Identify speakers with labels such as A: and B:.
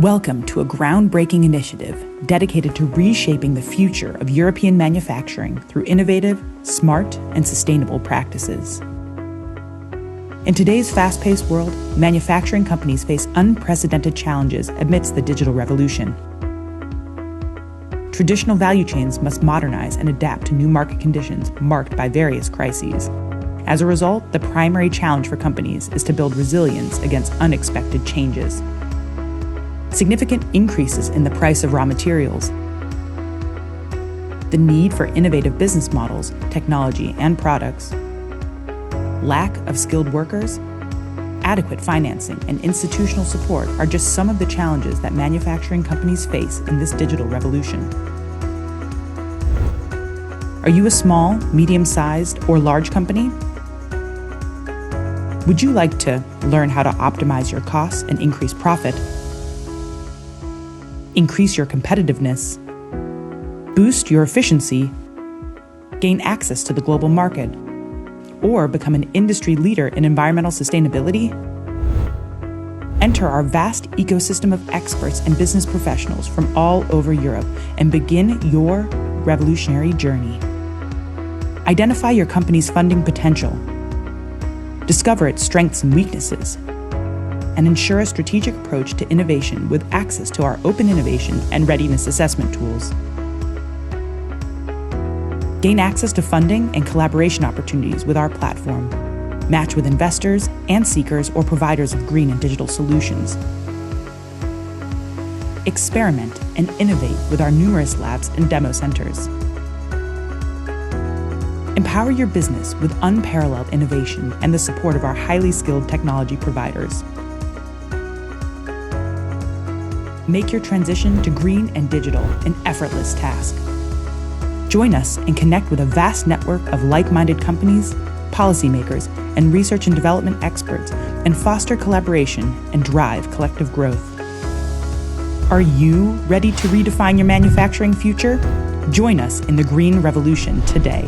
A: Welcome to a groundbreaking initiative dedicated to reshaping the future of European manufacturing through innovative, smart, and sustainable practices. In today's fast-paced world, manufacturing companies face unprecedented challenges amidst the digital revolution. Traditional value chains must modernize and adapt to new market conditions marked by various crises. As a result, the primary challenge for companies is to build resilience against unexpected changes. Significant increases in the price of raw materials, the need for innovative business models, technology, and products, lack of skilled workers, adequate financing, and institutional support are just some of the challenges that manufacturing companies face in this digital revolution. Are you a small, medium-sized, or large company? Would you like to learn how to optimize your costs and increase profit, increase your competitiveness, boost your efficiency, gain access to the global market, or become an industry leader in environmental sustainability? Enter our vast ecosystem of experts and business professionals from all over Europe and begin your revolutionary journey. Identify your company's funding potential, discover its strengths and weaknesses, and ensure a strategic approach to innovation with access to our open innovation and readiness assessment tools. Gain access to funding and collaboration opportunities with our platform. Match with investors and seekers or providers of green and digital solutions. Experiment and innovate with our numerous labs and demo centers. Empower your business with unparalleled innovation and the support of our highly skilled technology providers. Make your transition to green and digital an effortless task. Join us and connect with a vast network of like-minded companies, policymakers, and research and development experts, and foster collaboration and drive collective growth. Are you ready to redefine your manufacturing future? Join us in the green revolution today.